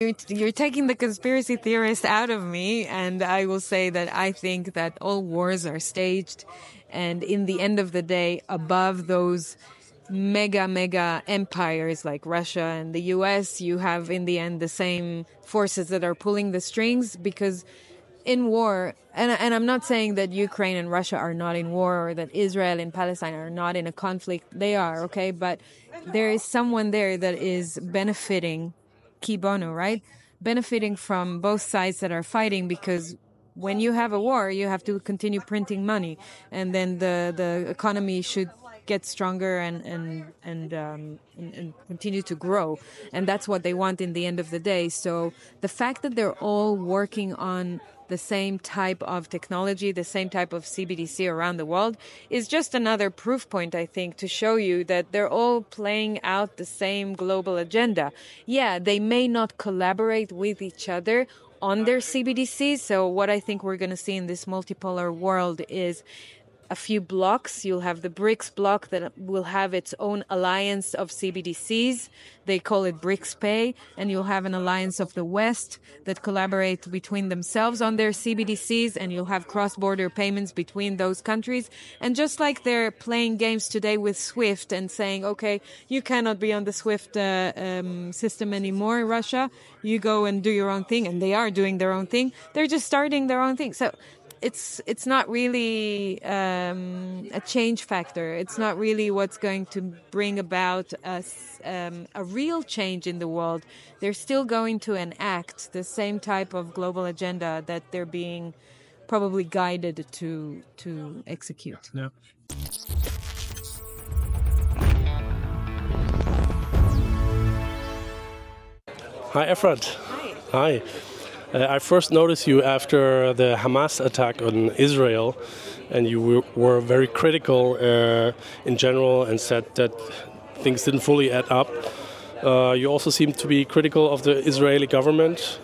You're taking the conspiracy theorist out of me, and I will say that I think that all wars are staged, and in the end of the day, above those mega empires like Russia and the US, you have in the end the same forces that are pulling the strings, because in war, and I'm not saying that Ukraine and Russia are not in war, or that Israel and Palestine are not in a conflict. They are, okay? But there is someone there that is benefiting, key bono, right? Benefiting from both sides that are fighting, because when you have a war, you have to continue printing money, and then the economy should get stronger and continue to grow, and that's what they want in the end of the day. So the fact that they're all working on the same type of technology, the same type of CBDC around the world, is just another proof point, I think, to show you that they're all playing out the same global agenda. Yeah, they may not collaborate with each other on their CBDCs. So what I think we're going to see in this multipolar world is a few blocks. You'll have the BRICS bloc that will have its own alliance of CBDCs. They call it BRICS Pay. And you'll have an alliance of the West that collaborate between themselves on their CBDCs. And you'll have cross-border payments between those countries. And just like they're playing games today with SWIFT and saying, okay, you cannot be on the SWIFT system anymore, Russia. You go and do your own thing. And they are doing their own thing. They're just starting their own thing. So it's not really a change factor. It's not really what's going to bring about a real change in the world. They're still going to enact the same type of global agenda that they're being probably guided to execute. Yeah. Hi, Efrat. Hi. Hi. I first noticed you after the Hamas attack on Israel, and you were very critical in general and said that things didn't fully add up. You also seem to be critical of the Israeli government.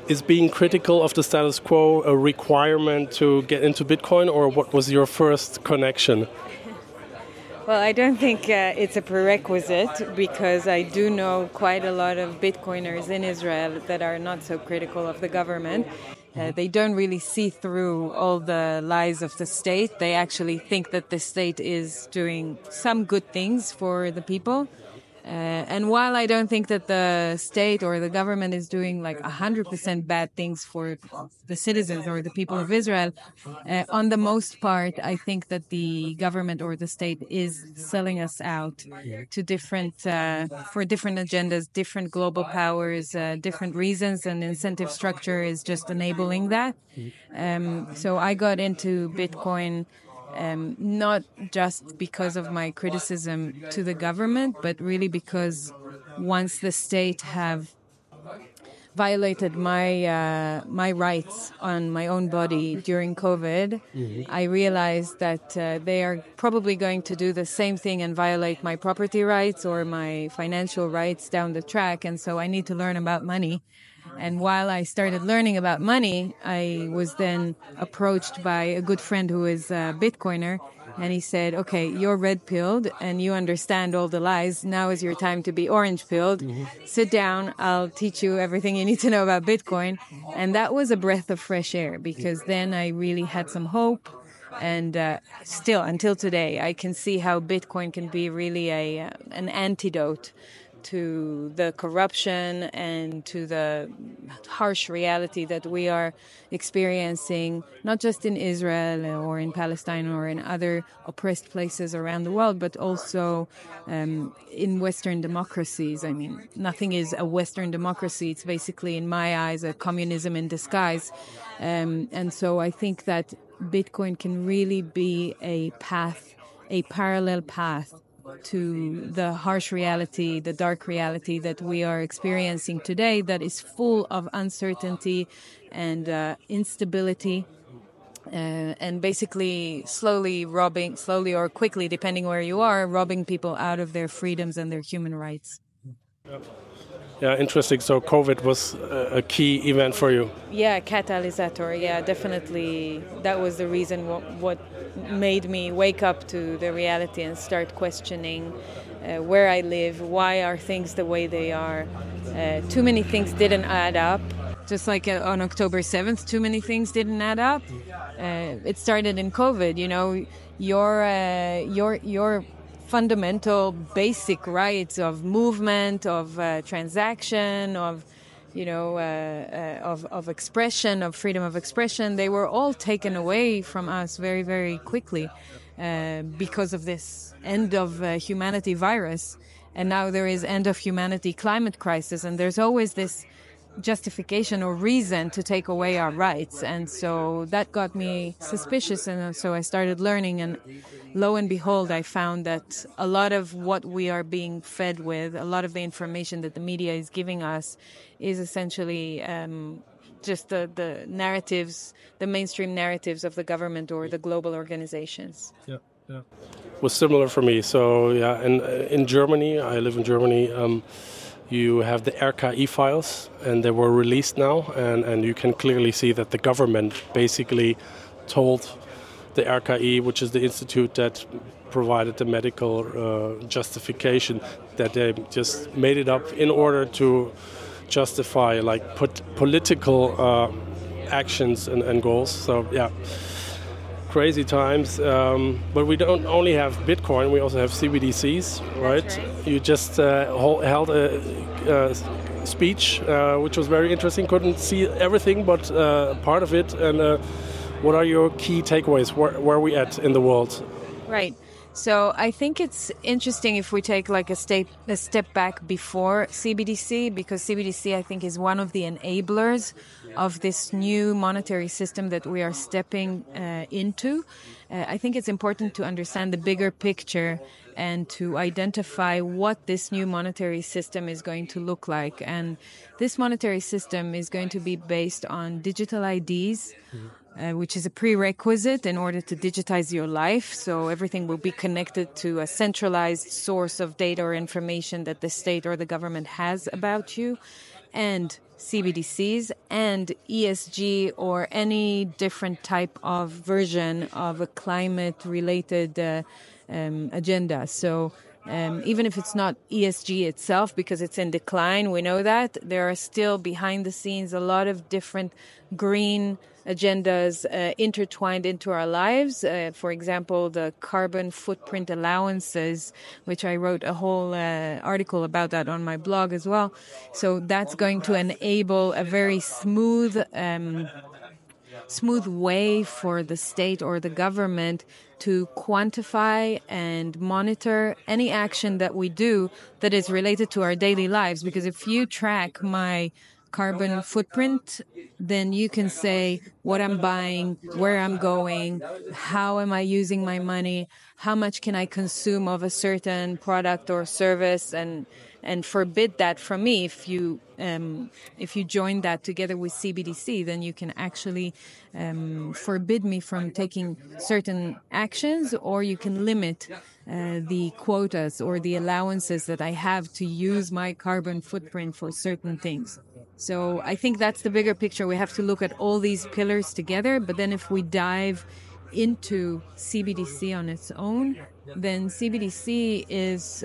Is being critical of the status quo a requirement to get into Bitcoin, or what was your first connection? Well, I don't think it's a prerequisite, because I do know quite a lot of Bitcoiners in Israel that are not so critical of the government. They don't really see through all the lies of the state. They actually think that the state is doing some good things for the people. And while I don't think that the state or the government is doing like 100% bad things for the citizens or the people of Israel, on the most part, I think that the government or the state is selling us out to different, for different agendas, different global powers, different reasons, and incentive structure is just enabling that. So I got into Bitcoin not just because of my criticism to the government, but really because once the state have violated my rights on my own body during COVID, I realized that they are probably going to do the same thing and violate my property rights or my financial rights down the track. And so I need to learn about money. And while I started learning about money, I was then approached by a good friend who is a Bitcoiner. And he said, okay, you're red-pilled and you understand all the lies. Now is your time to be orange-pilled. Sit down. I'll teach you everything you need to know about Bitcoin. And that was a breath of fresh air, because then I really had some hope. And still, until today, I can see how Bitcoin can be really an antidote to the corruption and to the harsh reality that we are experiencing, not just in Israel or in Palestine or in other oppressed places around the world, but also in Western democracies. I mean, nothing is a Western democracy. It's basically, in my eyes, a communism in disguise. And so I think that Bitcoin can really be a path, a parallel path to the harsh reality, the dark reality that we are experiencing today, that is full of uncertainty and instability, and basically slowly or quickly, depending where you are, robbing people out of their freedoms and their human rights. Yeah, interesting. So COVID was a key event for you. Yeah, catalysator. Yeah, definitely. That was the reason what made me wake up to the reality and start questioning where I live, why are things the way they are, Too many things didn't add up. Just like on October 7th, too many things didn't add up. It started in COVID. You know, your fundamental basic rights of movement, of transaction, of of expression, of freedom of expression, they were all taken away from us very, very quickly because of this end of humanity virus. And now there is end of humanity climate crisis, and there's always this justification or reason to take away our rights. And so that got me suspicious, and so I started learning, and lo and behold, I found that a lot of what we are being fed with, a lot of the information that the media is giving us, is essentially just the narratives, the mainstream narratives of the government or the global organizations. Yeah. Was similar for me. So yeah, and in Germany, I live in Germany. You have the RKI files, and they were released now, and you can clearly see that the government basically told the RKI, which is the institute that provided the medical justification, that they just made it up in order to justify, like, put political actions and goals. So yeah, crazy times. But we don't only have Bitcoin, we also have CBDCs, right? That's right. You just held a speech, which was very interesting. Couldn't see everything, but part of it. And what are your key takeaways? Where are we at in the world? Right. So I think it's interesting if we take like a step back before CBDC, because CBDC, I think, is one of the enablers of this new monetary system that we are stepping into. I think it's important to understand the bigger picture and to identify what this new monetary system is going to look like. And this monetary system is going to be based on digital IDs, which is a prerequisite in order to digitize your life. So everything will be connected to a centralized source of data or information that the state or the government has about you, and CBDCs and ESG or any different type of version of a climate-related agenda. So even if it's not ESG itself, because it's in decline, we know that, there are still behind the scenes a lot of different green agendas intertwined into our lives. For example, the carbon footprint allowances, which I wrote a whole article about that on my blog as well. So that's going to enable a very smooth way for the state or the government to quantify and monitor any action that we do that is related to our daily lives. Because if you track my carbon footprint, then you can say what I'm buying, where I'm going, how am I using my money, how much can I consume of a certain product or service, and forbid that from me. If you join that together with CBDC, then you can actually forbid me from taking certain actions, or you can limit the quotas or the allowances that I have to use my carbon footprint for certain things. So I think that's the bigger picture. We have to look at all these pillars together. But then if we dive into CBDC on its own, then CBDC is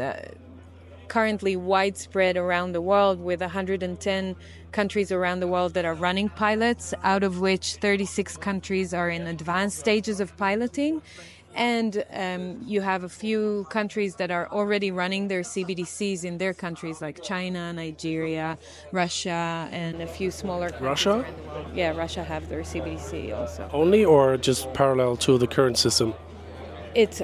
currently widespread around the world, with 110 countries around the world that are running pilots, out of which 36 countries are in advanced stages of piloting. And you have a few countries that are already running their CBDCs in their countries, like China, Nigeria, Russia, and a few smaller countries. Russia? Yeah, Russia have their CBDC also. Only, or just parallel to the current system? It's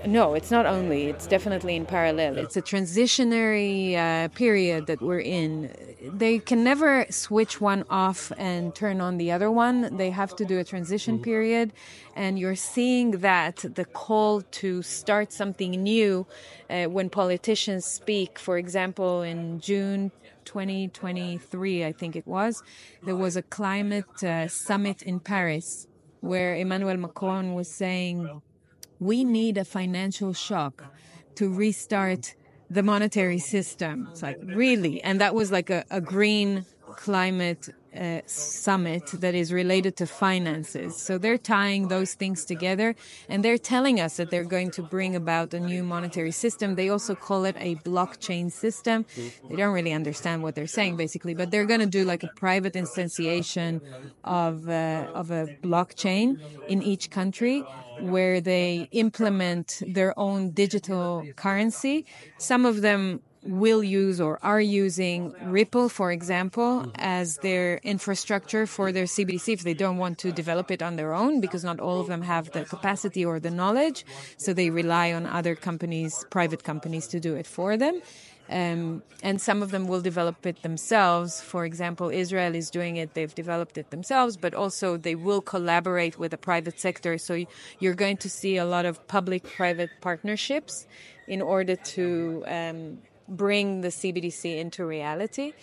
not only. It's definitely in parallel. It's a transitionary period that we're in. They can never switch one off and turn on the other one. They have to do a transition period. And you're seeing that, the call to start something new, when politicians speak. For example, in June 2023, I think it was, there was a climate summit in Paris where Emmanuel Macron was saying, we need a financial shock to restart the monetary system. It's like, really? And that was like a green climate summit that is related to finances. So they're tying those things together, and they're telling us that they're going to bring about a new monetary system. They also call it a blockchain system. They don't really understand what they're saying, basically, but they're going to do like a private instantiation of a blockchain in each country, where they implement their own digital currency. Some of them will use or are using Ripple, for example, as their infrastructure for their CBDC if they don't want to develop it on their own, because not all of them have the capacity or the knowledge. So they rely on other companies, private companies, to do it for them. And some of them will develop it themselves. For example, Israel is doing it. They've developed it themselves, but also they will collaborate with the private sector. So you're going to see a lot of public-private partnerships in order to bring the CBDC into reality.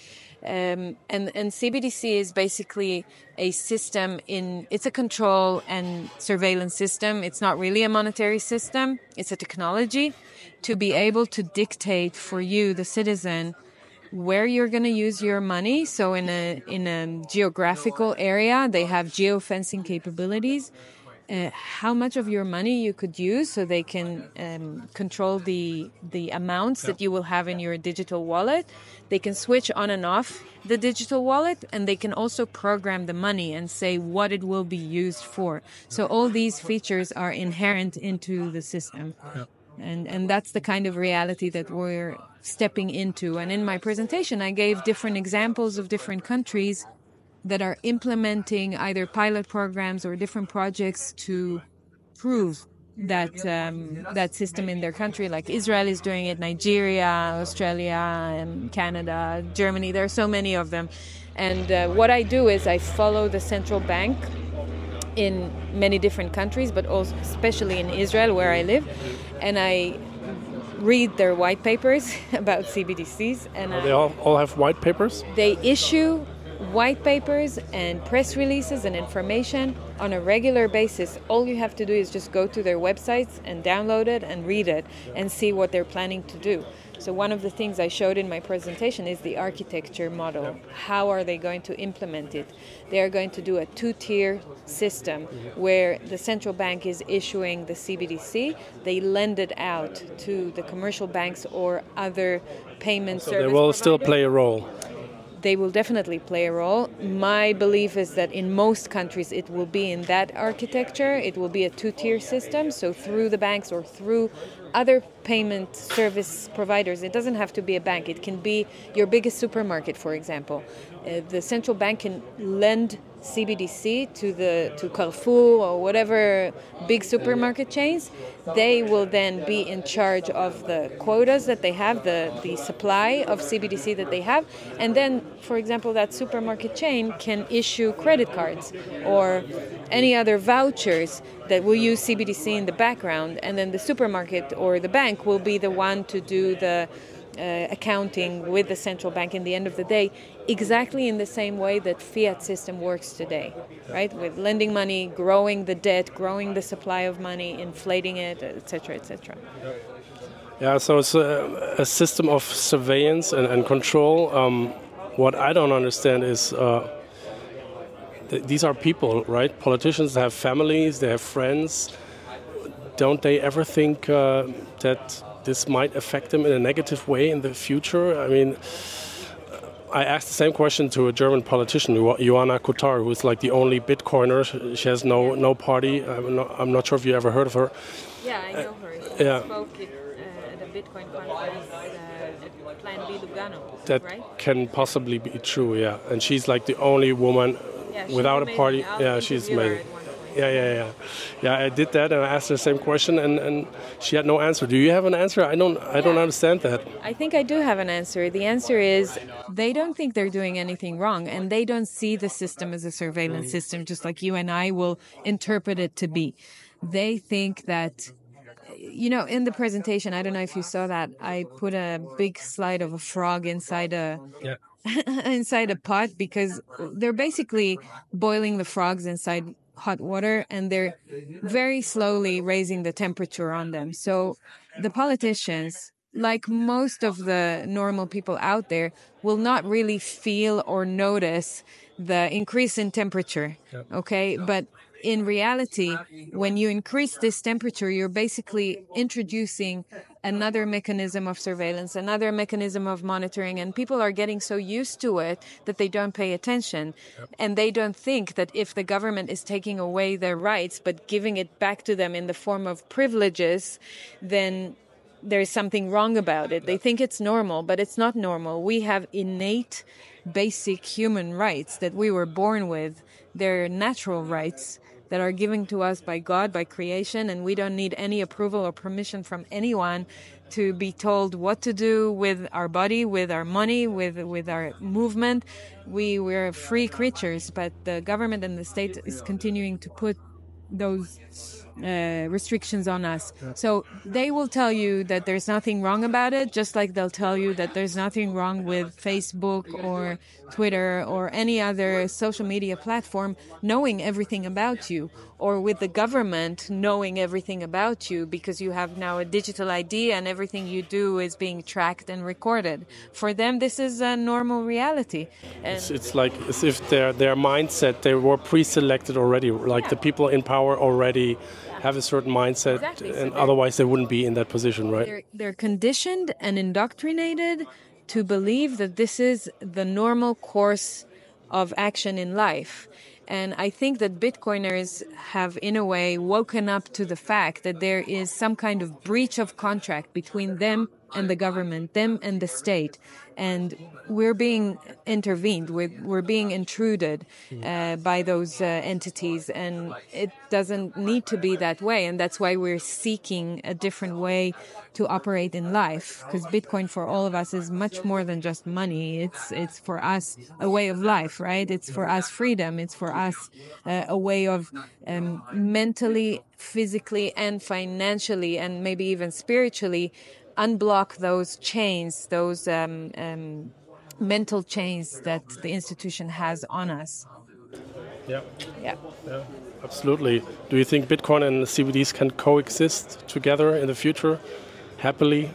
And CBDC is basically a system it's a control and surveillance system. It's not really a monetary system. It's a technology to be able to dictate for you, the citizen, where you're going to use your money. So in a geographical area, they have geofencing capabilities. How much of your money you could use, so they can control the amounts that you will have in your digital wallet. They can switch on and off the digital wallet, and they can also program the money and say what it will be used for. So all these features are inherent into the system. Yeah. And that's the kind of reality that we're stepping into. And in my presentation, I gave different examples of different countries that are implementing either pilot programs or different projects to prove that that system in their country. Like Israel is doing it, Nigeria, Australia, Canada, Germany. There are so many of them. And what I do is I follow the central bank in many different countries, but also especially in Israel, where I live, and I read their white papers about CBDCs. And they all have white papers? They issue white papers and press releases and information on a regular basis. All you have to do is just go to their websites and download it and read it and see what they're planning to do. So one of the things I showed in my presentation is the architecture model. How are they going to implement it? They are going to do a two-tier system where the central bank is issuing the CBDC. They lend it out to the commercial banks or other payment service providers. They will still play a role. They will definitely play a role. My belief is that in most countries it will be in that architecture. It will be a two-tier system, so through the banks or through other payment service providers. It doesn't have to be a bank. It can be your biggest supermarket, for example. The central bank can lend CBDC to Carrefour or whatever big supermarket chains. They will then be in charge of the quotas that they have, the supply of CBDC that they have. And then, for example, that supermarket chain can issue credit cards or any other vouchers that will use CBDC in the background. And then the supermarket or the bank will be the one to do the accounting with the central bank in the end of the day, exactly in the same way that fiat system works today, right? With lending money, growing the debt, growing the supply of money, inflating it, etc., etc. Yeah, so it's a system of surveillance and control. What I don't understand is these are people, right? Politicians have families, they have friends. Don't they ever think that this might affect them in a negative way in the future? I mean, I asked the same question to a German politician, Joanna Kotar, who is like the only Bitcoiner. She has no party. I'm not sure if you ever heard of her. Yeah, I know her. She spoke at a Bitcoin conference at Plan B Lugano. That right? Can possibly be true, yeah. And she's like the only woman without a party. Yeah, she's amazing. Yeah. I did that, and I asked her the same question, and she had no answer. Do you have an answer? I don't understand that. I think I do have an answer. The answer is they don't think they're doing anything wrong, and they don't see the system as a surveillance system, just like you and I will interpret it to be. They think that, in the presentation, I don't know if you saw that, I put a big slide of a frog inside inside a pot, because they're basically boiling the frogs inside hot water, and they're very slowly raising the temperature on them. So the politicians like most of the normal people out there, will not really feel or notice the increase in temperature. Okay, but in reality, when you increase this temperature, you're basically introducing another mechanism of surveillance, another mechanism of monitoring, and people are getting so used to it that they don't pay attention. And they don't think that if the government is taking away their rights but giving it back to them in the form of privileges, then there's something wrong about it. They think it's normal, but it's not normal. We have innate, basic human rights that we were born with. They're natural rights that are given to us by God, by creation, and we don't need any approval or permission from anyone to be told what to do with our body, with our money, with our movement. We're free creatures, but the government and the state is continuing to put those restrictions on us. So they will tell you that there's nothing wrong about it, just like they'll tell you that there's nothing wrong with Facebook or Twitter or any other social media platform knowing everything about you, or with the government knowing everything about you because you have now a digital ID and everything you do is being tracked and recorded. For them, this is a normal reality. And it's like as if their mindset, they were pre-selected already, like the people in power already have a certain mindset. Exactly. And otherwise they wouldn't be in that position, right? They're conditioned and indoctrinated to believe that this is the normal course of action in life. And I think that Bitcoiners have, in a way, woken up to the fact that there is some kind of breach of contract between them and the government, them and the state. And we're being intervened, we're being intruded by those entities. And it doesn't need to be that way. And that's why we're seeking a different way to operate in life. Because Bitcoin for all of us is much more than just money. It's for us a way of life, right? It's for us freedom. It's for us a way of mentally, physically, and financially, and maybe even spiritually unblock those chains, those mental chains that the institution has on us. Yeah, absolutely. Do you think Bitcoin and CBDs can coexist together in the future, happily?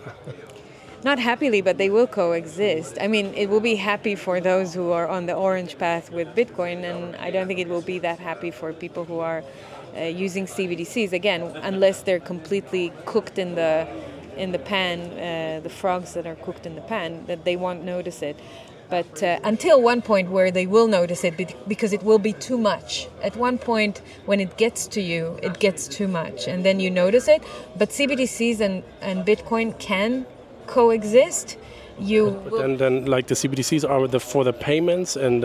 Not happily, but they will coexist. I mean, it will be happy for those who are on the orange path with Bitcoin, and I don't think it will be that happy for people who are using CBDCs, again, unless they're completely cooked in the pan, the frogs that are cooked in the pan, that they won't notice it. But until one point where they will notice it, because it will be too much. At one point, when it gets to you, it gets too much, and then you notice it. But CBDCs and Bitcoin can coexist. Then like the CBDCs are for the payments, and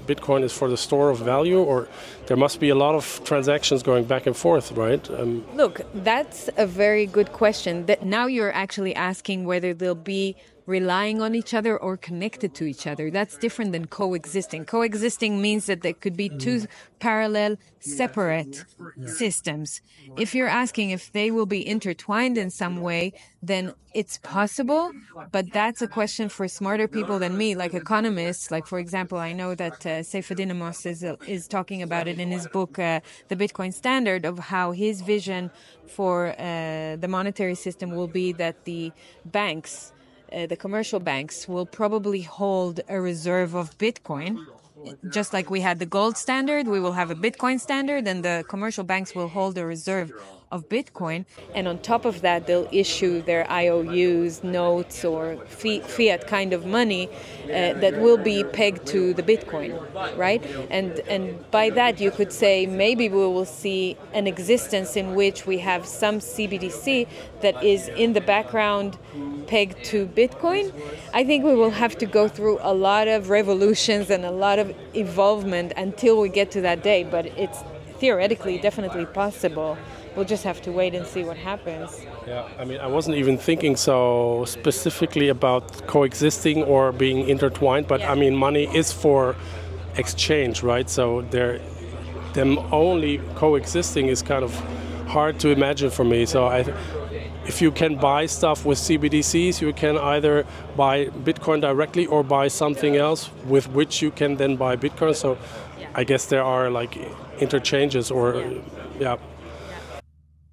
Bitcoin is for the store of value, or there must be a lot of transactions going back and forth, right? Look, that's a very good question. That now you're actually asking whether they'll be relying on each other or connected to each other. That's different than coexisting. Coexisting means that there could be two parallel, separate systems. If you're asking if they will be intertwined in some way, then it's possible, but that's a question for smarter people than me, like economists. Like, for example, I know that Efrat Fenigson is talking about it in his book, The Bitcoin Standard, of how his vision for the monetary system will be that the banks, the commercial banks, will probably hold a reserve of Bitcoin. Just like we had the gold standard, we will have a Bitcoin standard, and the commercial banks will hold a reserve of Bitcoin. And on top of that, they'll issue their IOUs, notes, or fiat kind of money that will be pegged to the Bitcoin, right? And by that, you could say maybe we will see an existence in which we have some CBDC that is in the background pegged to Bitcoin. I think we will have to go through a lot of revolutions and a lot of evolvement until we get to that day, but it's theoretically definitely possible. We'll just have to wait and see what happens. Yeah, I mean, I wasn't even thinking so specifically about coexisting or being intertwined, but I mean, money is for exchange, right? So them only coexisting is kind of hard to imagine for me. So if you can buy stuff with CBDCs, you can either buy Bitcoin directly or buy something else with which you can then buy Bitcoin. So I guess there are like interchanges or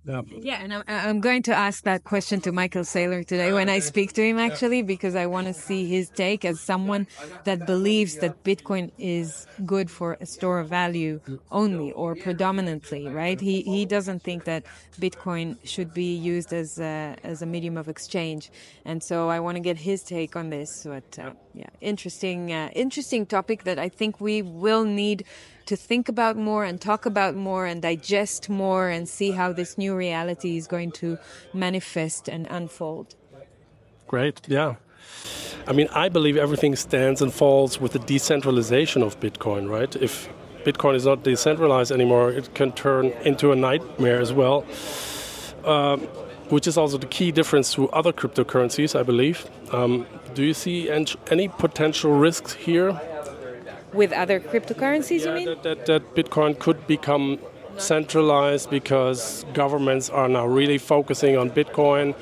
Yeah, and I'm going to ask that question to Michael Saylor today when I speak to him, actually, because I want to see his take as someone that believes that Bitcoin is good for a store of value only or predominantly, right? He doesn't think that Bitcoin should be used as a medium of exchange, and so I want to get his take on this. But yeah, interesting topic that I think we will need to think about more and talk about more and digest more and see how this new reality is going to manifest and unfold. Great, yeah. I mean, I believe everything stands and falls with the decentralization of Bitcoin, right? If Bitcoin is not decentralized anymore, it can turn into a nightmare as well, which is also the key difference to other cryptocurrencies, I believe. Do you see any potential risks here? With other cryptocurrencies, you mean? That Bitcoin could become centralized because governments are now really focusing on Bitcoin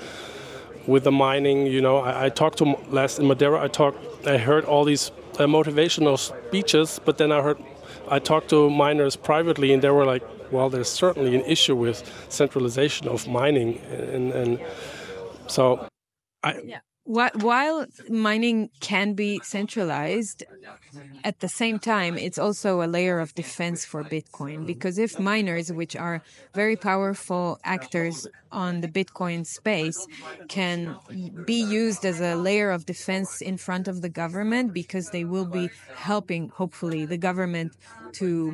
with the mining. You know, I talked to last in Madeira. I heard all these motivational speeches, but then I talked to miners privately, and they were like, "Well, there's certainly an issue with centralization of mining," and so Yeah. While mining can be centralized, at the same time, it's also a layer of defense for Bitcoin, because if miners, which are very powerful actors on the Bitcoin space, can be used as a layer of defense in front of the government, because they will be helping, hopefully, the government to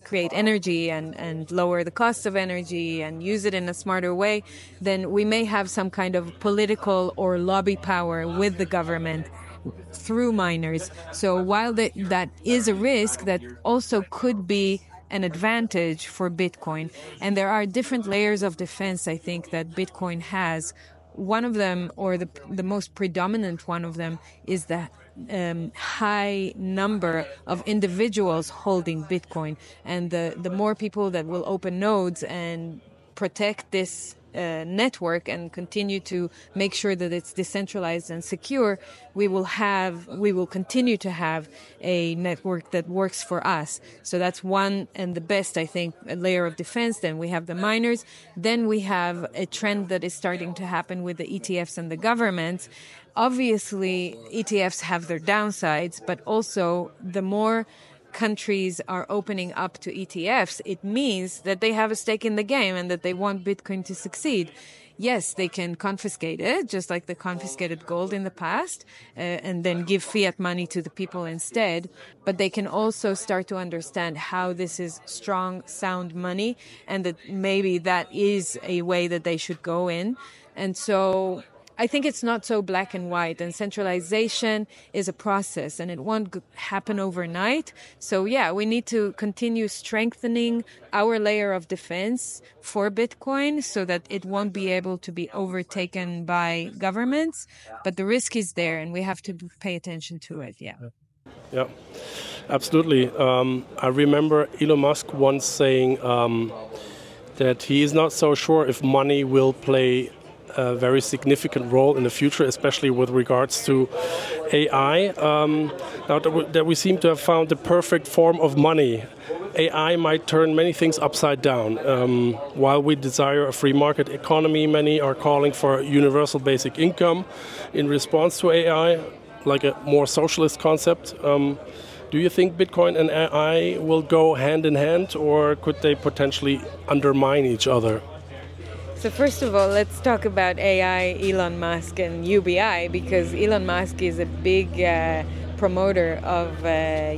create energy and lower the cost of energy and use it in a smarter way, then we may have some kind of political or lobby power with the government through miners. So while that is a risk, that also could be an advantage for Bitcoin. And there are different layers of defense, I think, that Bitcoin has. One of them, or the most predominant one of them, is the high number of individuals holding Bitcoin. And the more people that will open nodes and protect this network and continue to make sure that it's decentralized and secure, we will continue to have a network that works for us. So that's one and the best, I think, a layer of defense. Then we have the miners. Then we have a trend that is starting to happen with the ETFs and the governments. Obviously, ETFs have their downsides, but also the more countries are opening up to ETFs, it means that they have a stake in the game and that they want Bitcoin to succeed. Yes, they can confiscate it, just like they confiscated gold in the past, and then give fiat money to the people instead. But they can also start to understand how this is strong, sound money, and that maybe that is a way that they should go in. And so I think it's not so black and white, and centralization is a process and it won't happen overnight. So yeah, we need to continue strengthening our layer of defense for Bitcoin so that it won't be able to be overtaken by governments. But the risk is there and we have to pay attention to it. Yeah. Yeah, absolutely. I remember Elon Musk once saying that he is not so sure if money will play a very significant role in the future, especially with regards to AI. Now that we seem to have found the perfect form of money, AI might turn many things upside down. While we desire a free market economy, many are calling for a universal basic income in response to AI, like a more socialist concept. Do you think Bitcoin and AI will go hand in hand, or could they potentially undermine each other? So first of all, let's talk about AI, Elon Musk, and UBI, because Elon Musk is a big promoter of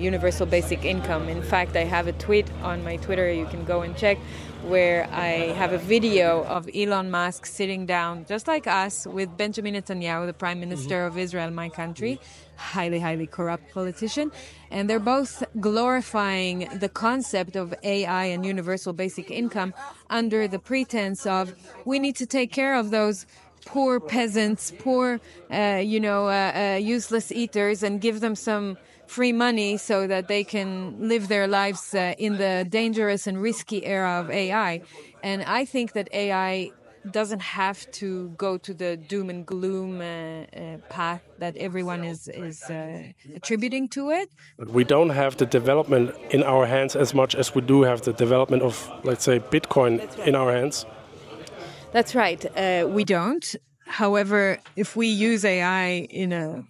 universal basic income. In fact, I have a tweet on my Twitter, you can go and check, where I have a video of Elon Musk sitting down, just like us, with Benjamin Netanyahu, the Prime Minister of Israel, my country, highly, highly corrupt politician. And they're both glorifying the concept of AI and universal basic income under the pretense of we need to take care of those poor peasants, poor, useless eaters, and give them some free money so that they can live their lives in the dangerous and risky era of AI. And I think that AI doesn't have to go to the doom and gloom path that everyone is attributing to it. But we don't have the development in our hands as much as we do have the development of, let's say, Bitcoin in our hands. That's right. We don't. However, if we use AI in a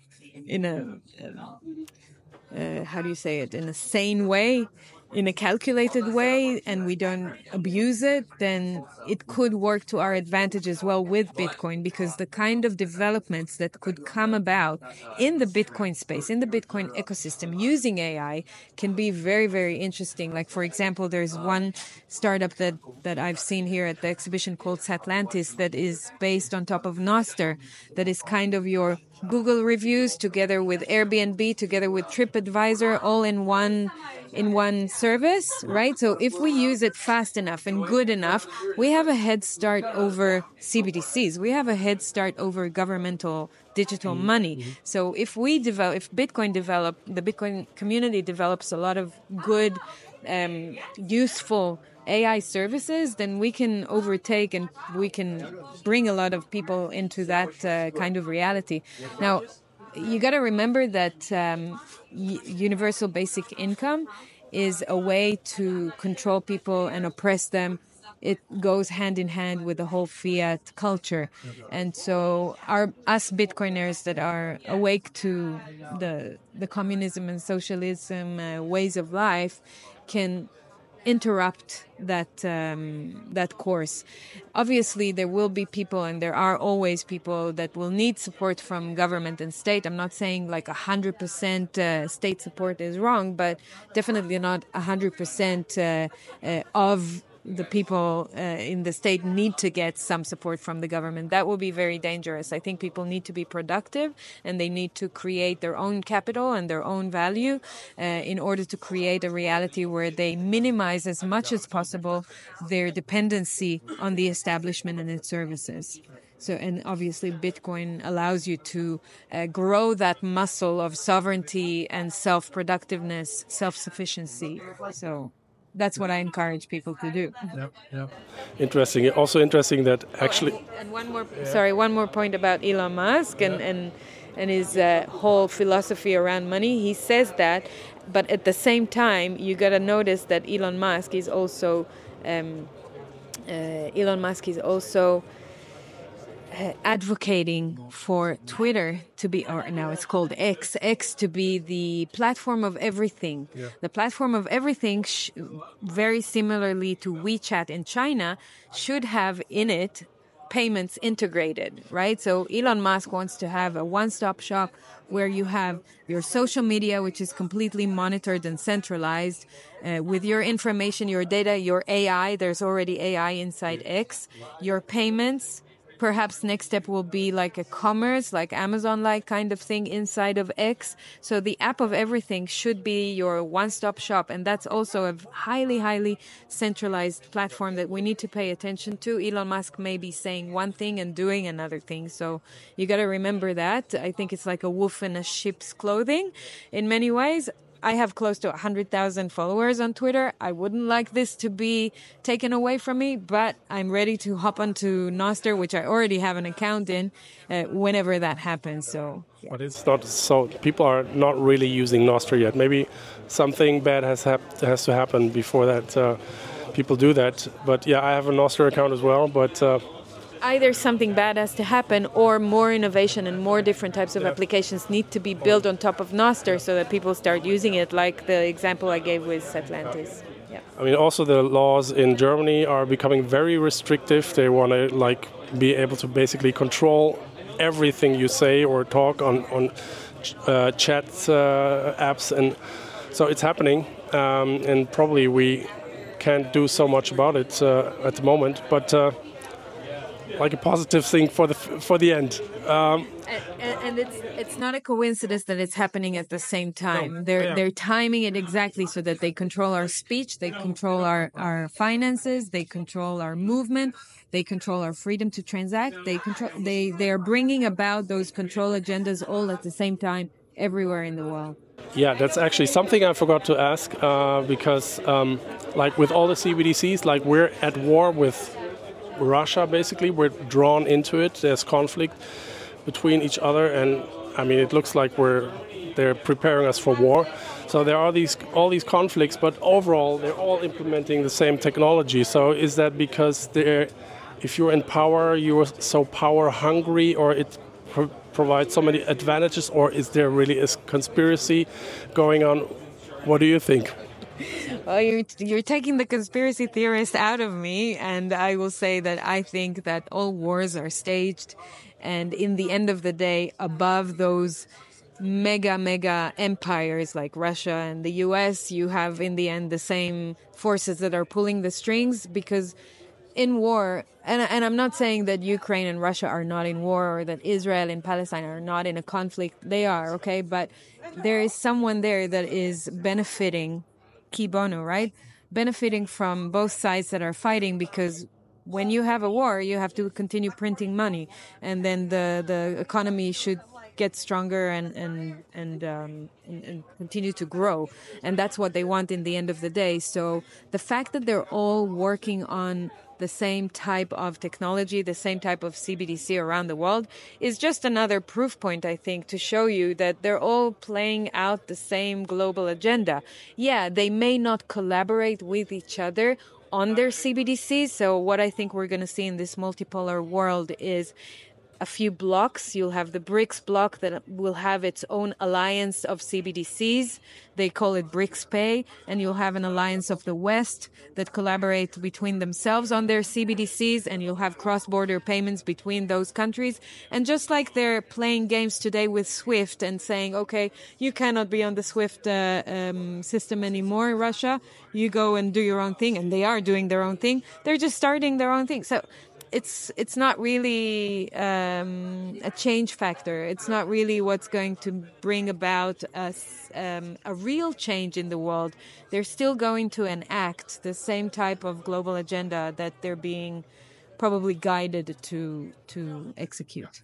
how do you say it, in a sane way, in a calculated way, and we don't abuse it, then it could work to our advantage as well with Bitcoin, because the kind of developments that could come about in the Bitcoin space, in the Bitcoin ecosystem, using AI can be very, very interesting. Like, for example, there's one startup that I've seen here at the exhibition called Satlantis that is based on top of Nostr, that is kind of your Google reviews together with Airbnb, together with TripAdvisor, all in one service, right? So if we use it fast enough and good enough, we have a head start over CBDCs. We have a head start over governmental digital money. So if Bitcoin the Bitcoin community develops a lot of good, useful AI services, then we can overtake and we can bring a lot of people into that kind of reality. Now, you got to remember that universal basic income is a way to control people and oppress them. It goes hand in hand with the whole fiat culture. And so us Bitcoiners that are awake to the communism and socialism ways of life can interrupt that course. Obviously, there will be people, and there are always people that will need support from government and state. I'm not saying like 100% state support is wrong, but definitely not 100% of the people in the state need to get some support from the government. That will be very dangerous. I think people need to be productive, and they need to create their own capital and their own value in order to create a reality where they minimize as much as possible their dependency on the establishment and its services. So, and obviously Bitcoin allows you to grow that muscle of sovereignty and self-productiveness, self-sufficiency. So that's what I encourage people to do. Yeah. Interesting. Also interesting that actually. And one more point about Elon Musk and his whole philosophy around money. He says that, but at the same time, you got to notice that Elon Musk is also advocating for Twitter to be, or now it's called X to be the platform of everything. Yeah. The platform of everything, very similarly to WeChat in China, should have in it payments integrated, right? So Elon Musk wants to have a one-stop shop where you have your social media, which is completely monitored and centralized, with your information, your data, your AI. There's already AI inside X, your payments. Perhaps next step will be like a commerce, like Amazon-like kind of thing inside of X. So the app of everything should be your one-stop shop. And that's also a highly, highly centralized platform that we need to pay attention to. Elon Musk may be saying one thing and doing another thing. So you got to remember that. I think it's like a wolf in a sheep's clothing in many ways. I have close to 100,000 followers on Twitter. I wouldn't like this to be taken away from me, but I'm ready to hop onto Nostr, which I already have an account in, whenever that happens. So, yeah. But it's not so. People are not really using Nostr yet. Maybe something bad has to happen before that people do that. But yeah, I have a Nostr account as well. But either something bad has to happen, or more innovation and more different types of applications need to be built on top of Nostr so that people start using it, like the example I gave with Atlantis. Yeah. I mean, also the laws in Germany are becoming very restrictive. They want to be able to basically control everything you say or talk on chat apps, and so it's happening. And probably we can't do so much about it at the moment, but. Like a positive thing for the end. And it's not a coincidence that it's happening at the same time. No. They're timing it exactly so that they control our speech, they control our finances, they control our movement, they control our freedom to transact. They are bringing about those control agendas all at the same time everywhere in the world. Yeah, that's actually something I forgot to ask because, like with all the CBDCs, like we're at war with Russia, basically. We're drawn into it. There's conflict between each other, and I mean, it looks like they're preparing us for war. So there are all these conflicts, but overall, they're all implementing the same technology. So is that because if you're in power, you're so power hungry, or it provides so many advantages, or is there really a conspiracy going on? What do you think? Well, you're taking the conspiracy theorist out of me, and I will say that I think that all wars are staged, and in the end of the day, above those mega empires like Russia and the US, you have in the end the same forces that are pulling the strings, because in war, and I'm not saying that Ukraine and Russia are not in war, or that Israel and Palestine are not in a conflict. They are, okay? But there is someone there that is benefiting, qui bono, right? Benefiting from both sides that are fighting, because when you have a war, you have to continue printing money, and then the economy should get stronger and continue to grow, and that's what they want in the end of the day. So the fact that they're all working on the same type of technology, the same type of CBDC around the world, is just another proof point, I think, to show you that they're all playing out the same global agenda. Yeah, they may not collaborate with each other on their CBDCs. So what I think we're going to see in this multipolar world is a few blocks. You'll have the BRICS bloc that will have its own alliance of CBDCs. They call it BRICS Pay. And you'll have an alliance of the West that collaborate between themselves on their CBDCs. And you'll have cross-border payments between those countries. And just like they're playing games today with SWIFT and saying, okay, you cannot be on the SWIFT system anymore, Russia. You go and do your own thing. And they are doing their own thing. They're just starting their own thing. So it's not really a change factor. It's not really what's going to bring about a real change in the world. They're still going to enact the same type of global agenda that they're being probably guided to execute.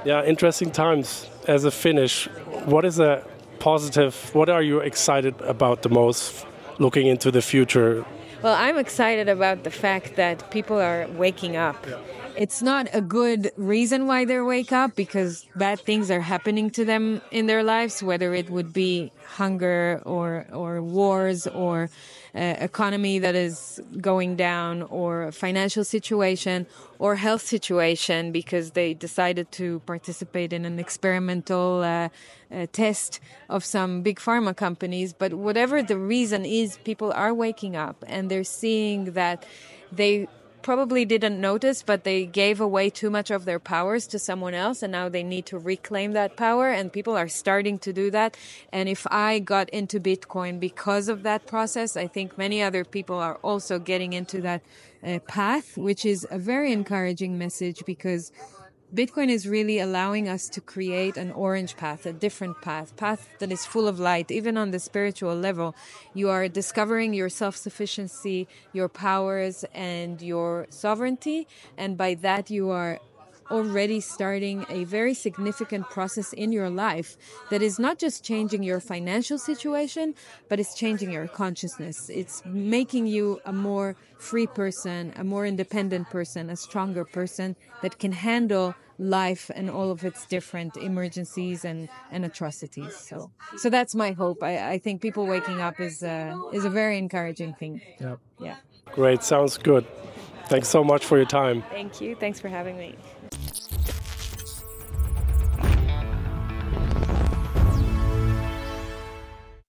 Yeah, interesting times. As a Finnish, what is a positive? What are you excited about the most looking into the future? Well, I'm excited about the fact that people are waking up. Yeah. It's not a good reason why they wake up, because bad things are happening to them in their lives, whether it would be hunger or wars or economy that is going down, or financial situation or health situation, because they decided to participate in an experimental test of some big pharma companies. But whatever the reason is, people are waking up and they're seeing that they probably didn't notice, but they gave away too much of their powers to someone else, and now they need to reclaim that power, and people are starting to do that. And if I got into Bitcoin because of that process, I think many other people are also getting into that path, which is a very encouraging message, because Bitcoin is really allowing us to create an orange path, a different path that is full of light. Even on the spiritual level, you are discovering your self-sufficiency, your powers, and your sovereignty. And by that, you are already starting a very significant process in your life that is not just changing your financial situation, but it's changing your consciousness. It's making you a more free person, a more independent person, a stronger person that can handle life and all of its different emergencies and atrocities. So that's my hope. I think people waking up is a very encouraging thing. Yep. Yeah. Great. Sounds good. Thanks so much for your time. Thank you. Thanks for having me.